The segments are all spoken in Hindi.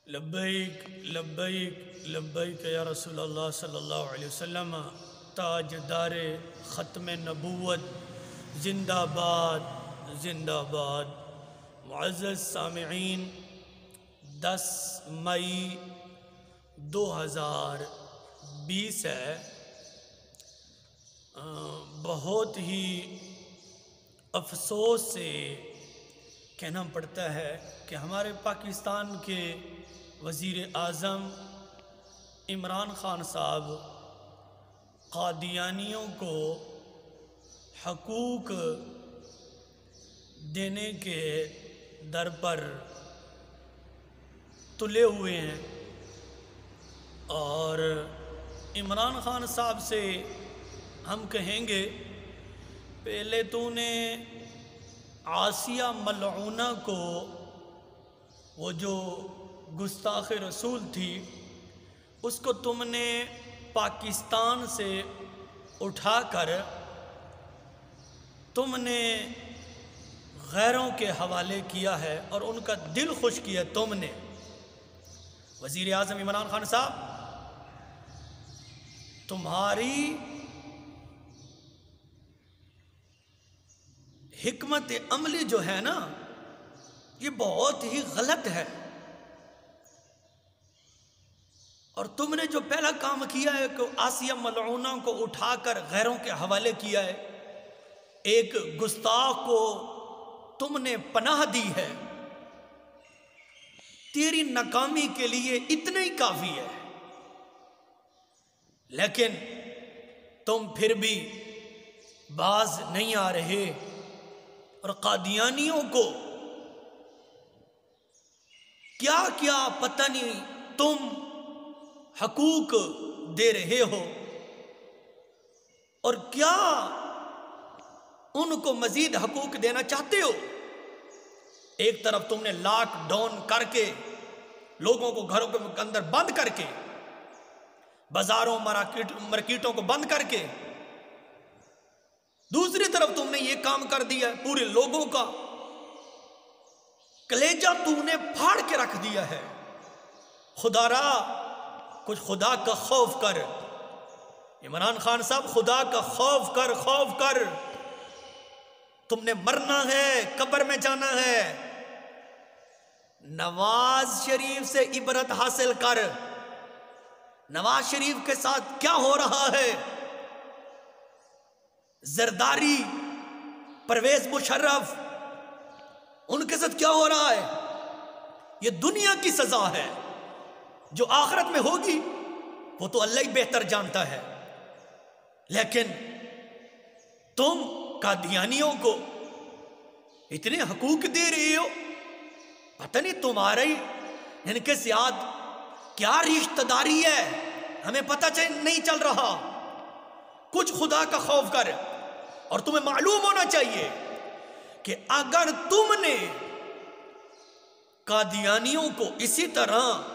लब्बैक लब्बैक लब्बैक या रसूल अल्लाह सल्लल्लाहु अलैहि वसल्लम। ताजदार ख़त्म नबूवत जिंदाबाद जिंदाबाद। मुअज़्ज़ज़ सामिईन, 10 मई 2020 है। बहुत ही अफसोस से कहना पड़ता है कि हमारे पाकिस्तान के वज़ीर आज़म इमरान ख़ान साहब क़ादियानियों को हकूक़ देने के दर पर तुले हुए हैं और इमरान ख़ान साहब से हम कहेंगे, पहले तूने आसिया मलऊना को, वो जो गुस्ताख़ रसूल थी, उसको तुमने पाकिस्तान से उठाकर तुमने गैरों के हवाले किया है और उनका दिल खुश किया तुमने। वज़ीर आज़म इमरान ख़ान साहब, तुम्हारी हिकमत अमली जो है ना, ये बहुत ही गलत है। और तुमने जो पहला काम किया है कि आसिया मलऊना को उठाकर गैरों के हवाले किया है, एक गुस्ताख को तुमने पनाह दी है। तेरी नाकामी के लिए इतना ही काफी है, लेकिन तुम फिर भी बाज नहीं आ रहे और कादियानियों को क्या क्या पता नहीं तुम हकूक दे रहे हो और क्या उनको मजीद हकूक देना चाहते हो। एक तरफ तुमने लॉकडाउन करके लोगों को घरों के अंदर बंद करके, बाजारों मार्केटों को बंद करके, दूसरी तरफ तुमने ये काम कर दिया, पूरे लोगों का कलेजा तुमने फाड़ के रख दिया है। खुदारा, कुछ खुदा का खौफ कर इमरान खान साहब, खुदा का खौफ कर, खौफ कर। तुमने मरना है, कब्र में जाना है। नवाज शरीफ से इबरत हासिल कर। नवाज शरीफ के साथ क्या हो रहा है? जरदारी, परवेज मुशर्रफ, उनके साथ क्या हो रहा है? ये दुनिया की सजा है, जो आखिरत में होगी वो तो अल्लाह ही बेहतर जानता है। लेकिन तुम कादियानियों को इतने हकूक दे रहे हो, पता नहीं तुम्हारे इनके साथ क्या रिश्तेदारी है, हमें पता नहीं चल रहा। कुछ खुदा का खौफ कर। और तुम्हें मालूम होना चाहिए कि अगर तुमने कादियानियों को इसी तरह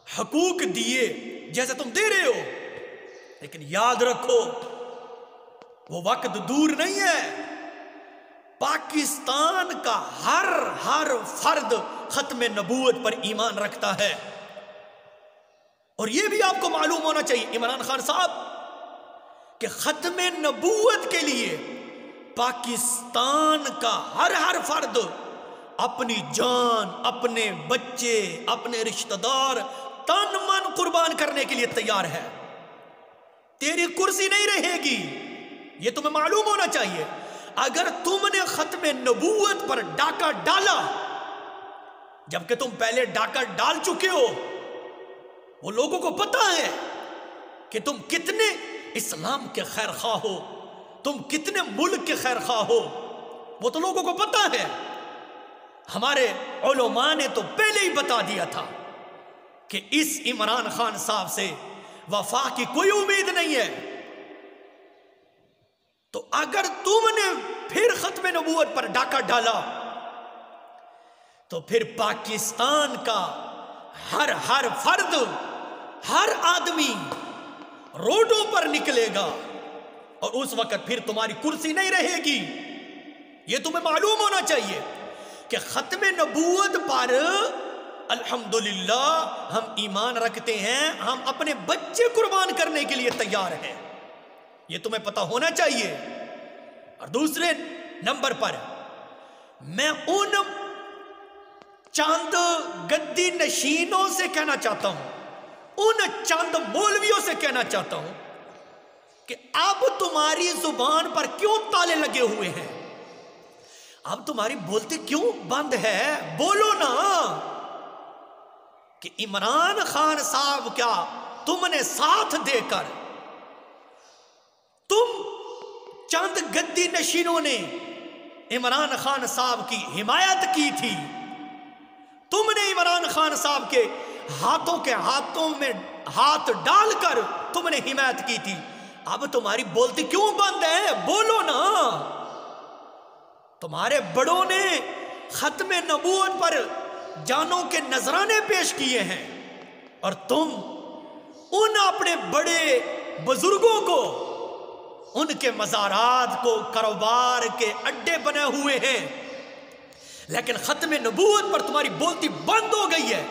हकूक दिए जैसे तुम दे रहे हो, लेकिन याद रखो वो वक्त दूर नहीं है। पाकिस्तान का हर फर्द खत्म नबूवत पर ईमान रखता है। और यह भी आपको मालूम होना चाहिए इमरान खान साहब कि खत्म नबूवत के लिए पाकिस्तान का हर फर्द अपनी जान, अपने बच्चे, अपने रिश्तेदार तन मन कुर्बान करने के लिए तैयार है। तेरी कुर्सी नहीं रहेगी, यह तुम्हें मालूम होना चाहिए। अगर तुमने खत्म नबूवत पर डाका डाला, जबकि तुम पहले डाका डाल चुके हो, वो लोगों को पता है कि तुम कितने इस्लाम के खैर खा हो, तुम कितने मुल्क के खैर खा हो, वो तो लोगों को पता है। हमारे उलमा ने तो पहले ही बता दिया था कि इस इमरान खान साहब से वफा की कोई उम्मीद नहीं है। तो अगर तुमने फिर खत्म नबूवत पर डाका डाला, तो फिर पाकिस्तान का हर फर्द, हर आदमी रोडों पर निकलेगा और उस वक्त फिर तुम्हारी कुर्सी नहीं रहेगी। यह तुम्हें मालूम होना चाहिए कि खत्म नबूवत पर अल्हम्दुलिल्लाह हम ईमान रखते हैं, हम अपने बच्चे कुर्बान करने के लिए तैयार हैं, ये तुम्हें पता होना चाहिए। और दूसरे नंबर पर मैं उन चंद गद्दी नशीनों से कहना चाहता हूं, उन चंद मौलवियों से कहना चाहता हूं कि अब तुम्हारी जुबान पर क्यों ताले लगे हुए हैं, अब तुम्हारी बोलती क्यों बंद है? बोलो ना कि इमरान खान साहब क्या तुमने साथ देकर, तुम चंद गद्दी नशीनों ने इमरान खान साहब की हिमायत की थी, तुमने इमरान खान साहब के हाथों में हाथ डालकर तुमने हिमायत की थी, अब तुम्हारी बोलती क्यों बंद है? बोलो ना। तुम्हारे बड़ों ने खत्म नबूवत पर जानों के नजराने पेश किए हैं और तुम उन अपने बड़े बुजुर्गों को, उनके मज़ारात को कारोबार के अड्डे बने हुए हैं, लेकिन खत्म नबूवत पर तुम्हारी बोलती बंद हो गई है।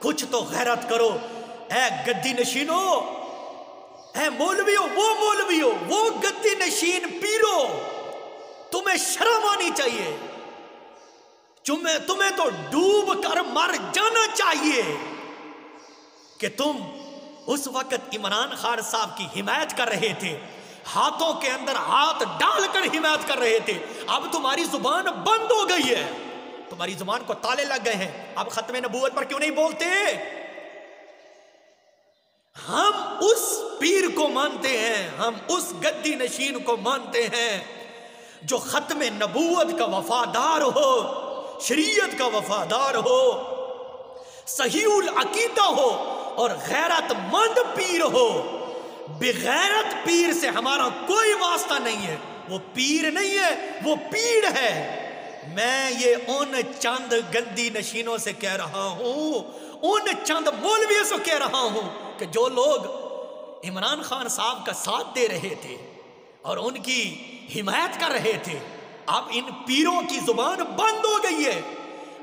कुछ तो गैरत करो ऐ गद्दी नशीनों, ऐ मौलवियों, वो गद्दी नशीन पीरो, तुम्हें शर्म आनी चाहिए, तुम्हें तो डूब कर मर जाना चाहिए कि तुम उस वक्त इमरान खान साहब की हिमायत कर रहे थे, हाथों के अंदर हाथ डालकर हिमायत कर रहे थे। अब तुम्हारी जुबान बंद हो गई है, तुम्हारी जुबान को ताले लग गए हैं, अब खत्म नबूवत पर क्यों नहीं बोलते? हम उस पीर को मानते हैं, हम उस गद्दी नशीन को मानते हैं जो खत्म नबूवत का वफादार हो, शरीयत का वफादार हो, सहीउल अकीदा हो और गैरतमंद पीर हो। बेगैरत पीर से हमारा कोई वास्ता नहीं है, वो पीर नहीं है, वो पीड़ है। मैं ये उन चंद गद्दी नशीनों से कह रहा हूं, उन चंद मौलवियों से कह रहा हूं कि जो लोग इमरान खान साहब का साथ दे रहे थे और उनकी हिमायत कर रहे थे, अब इन पीरों की जुबान बंद हो गई है,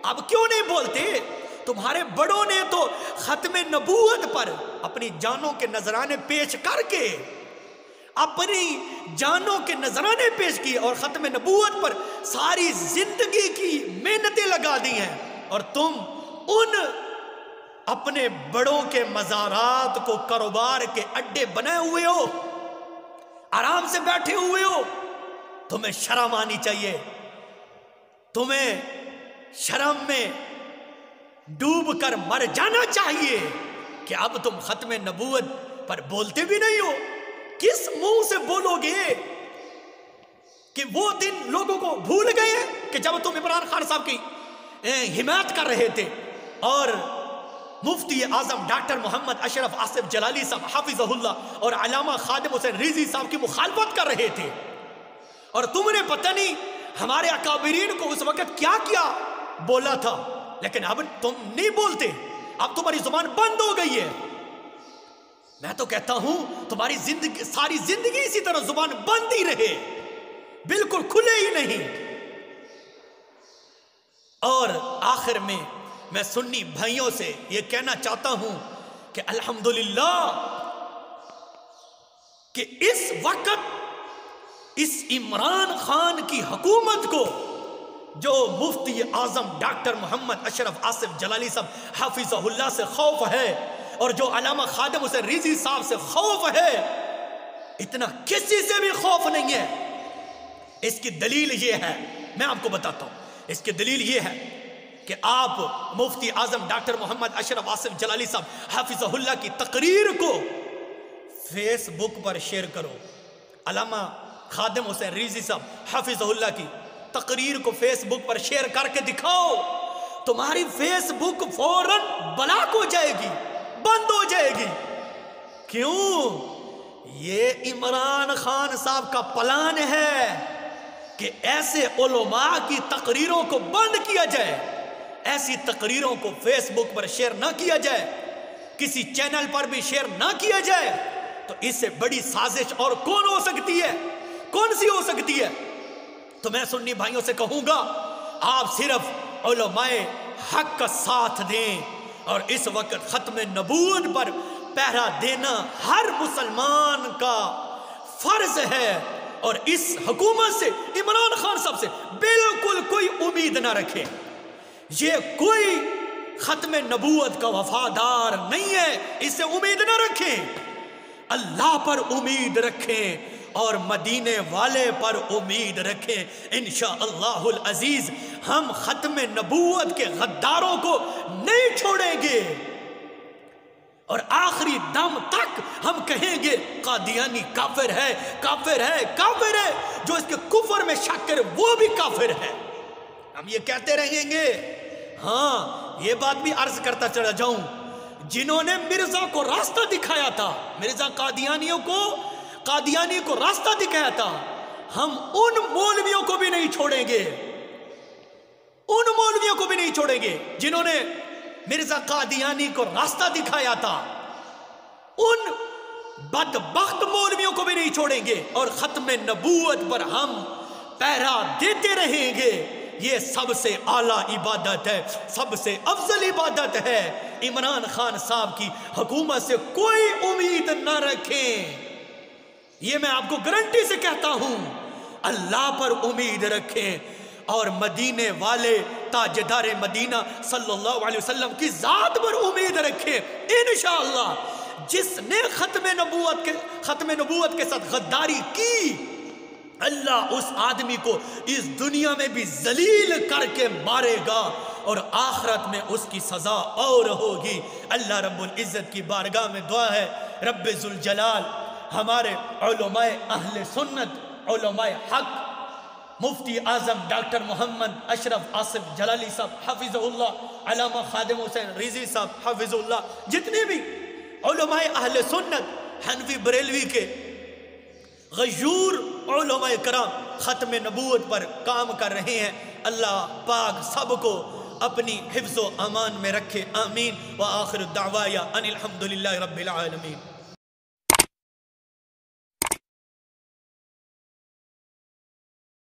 अब क्यों नहीं बोलते? तुम्हारे बड़ों ने तो खत्म नबूवत पर अपनी जानों के नजराने पेश करके, अपनी जानों के नजराने पेश किए और खत्म नबूवत पर सारी जिंदगी की मेहनतें लगा दी हैं, और तुम उन अपने बड़ों के मज़ारात को कारोबार के अड्डे बनाए हुए हो, आराम से बैठे हुए हो। तुम्हें शर्म आनी चाहिए, तुम्हें शर्म में डूब कर मर जाना चाहिए कि अब तुम खत्म नबूवत पर बोलते भी नहीं हो। किस मुंह से बोलोगे कि वो दिन लोगों को भूल गए कि जब तुम इमरान खान साहब की हिमायत कर रहे थे और मुफ्ती आजम डॉक्टर मोहम्मद अशरफ आसिफ जलाली साहब हाफिज़हुल्लाह और अल्लामा खादिम हुसैन रिजी साहब की मुखालफत कर रहे थे, और तुमने पता नहीं हमारे अकाबिरीन को उस वक्त क्या क्या बोला था, लेकिन अब तुम नहीं बोलते, अब तुम्हारी जुबान बंद हो गई है। मैं तो कहता हूं तुम्हारी जिंदगी, सारी जिंदगी इसी तरह जुबान बंद ही रहे, बिल्कुल खुले ही नहीं। और आखिर में मैं सुन्नी भाइयों से यह कहना चाहता हूं कि अल्हम्दुलिल्लाह कि इस वक्त इस इमरान खान की हुकूमत को, जो मुफ्ती आजम डॉक्टर मोहम्मद अशरफ आसिफ जलाली साहब हाफिज़हुल्लाह से खौफ है और जो अल्लामा खादिम हुसैन रिजी साहब से खौफ है, इतना किसी से भी खौफ नहीं है। इसकी दलील ये है, मैं आपको बताता हूं, इसकी दलील ये है कि आप मुफ्ती आजम डॉक्टर मोहम्मद अशरफ आसिफ जलाली साहब हाफिज़हुल्लाह की तकरीर को फेसबुक पर शेयर करो। अल्लामा खादिम हुसैन रिजी साहब हाफिज़हुल्लाह की तकरीर को फेसबुक पर शेयर करके दिखाओ, तुम्हारी फेसबुक फौरन ब्लॉक हो जाएगी, बंद हो जाएगी। क्यों? ये इमरान खान साहब का प्लान है कि ऐसे उलमा की तकरीरों को बंद किया जाए, ऐसी तकरीरों को फेसबुक पर शेयर ना किया जाए, किसी चैनल पर भी शेयर ना किया जाए। तो इससे बड़ी साजिश और कौन हो सकती है? कौन सी हो सकती है? तो मैं सुन्नी भाइयों से कहूंगा, आप सिर्फ उलमाए हक का साथ दें। और इस वक्त ख़त्म नबूवत पर पहरा देना हर मुसलमान का फर्ज है। और इस हुकूमत से, इमरान खान साहब से बिल्कुल कोई उम्मीद ना रखें। ये कोई ख़त्म नबूवत का वफादार नहीं है, इससे उम्मीद ना रखें। अल्लाह पर उम्मीद रखें और मदीने वाले पर उम्मीद रखें। इंशाअल्लाहुल अजीज हम ख़त्म नबूवत के गद्दारों को नहीं छोड़ेंगे और आखिरी दम तक हम कहेंगे कादियानी काफिर है, काफिर है, काफिर है। जो इसके कुफर में शक करे वो भी काफिर है। हम ये कहते रहेंगे। हाँ, ये बात भी अर्ज करता चला जाऊं, जिन्होंने मिर्जा को रास्ता दिखाया था, मिर्जा कादियानी को रास्ता दिखाया था, हम उन मौलवियों को भी नहीं छोड़ेंगे, उन मौलवियों को भी नहीं छोड़ेंगे जिन्होंने मिर्जा कादियानी को रास्ता दिखाया था। उन बदबख्त मौलवियों को भी नहीं छोड़ेंगे और ख़त्म नबूवत पर हम पहरा देते रहेंगे। ये सबसे आला इबादत है, सबसे अफजल इबादत है। इमरान खान साहब की हुकूमत से कोई उम्मीद न रखें, ये मैं आपको गारंटी से कहता हूं। अल्लाह पर उम्मीद रखें और मदीने वाले ताजदार मदीना सल्लल्लाहु अलैहि वसल्लम की ज़ात पर उम्मीद रखें। इंशाअल्लाह जिसने ख़त्म नबूवत के साथ गद्दारी की, अल्लाह उस आदमी को इस दुनिया में भी जलील करके मारेगा और आखिरत में उसकी सज़ा और होगी। अल्लाह रब्बुल इज़्ज़त की बारगाह में दुआ है, रब्बे ज़ुल जलाल हमारे उलमाए अहले सुन्नत, उलमाए हक, मुफ्ती आज़म डॉक्टर मोहम्मद अशरफ आसिफ जलाली साहब हफिज़हुल्लाह, अल्लामा खादिम हुसैन रिज़वी साहब हफिज़हुल्लाह, जितने भी उलमाए अहले सुन्नत हनफी बरेलवी के गयूर उलमाए कराम ख़त्म नबूवत पर काम कर रहे हैं, अल्लाह पाक सबको अपनी हिफ्ज़ो अमान में रखे। आमीन। व आखिर दावाया अनिल हम्दुलिल्लाहि रब्बिल आलमीन।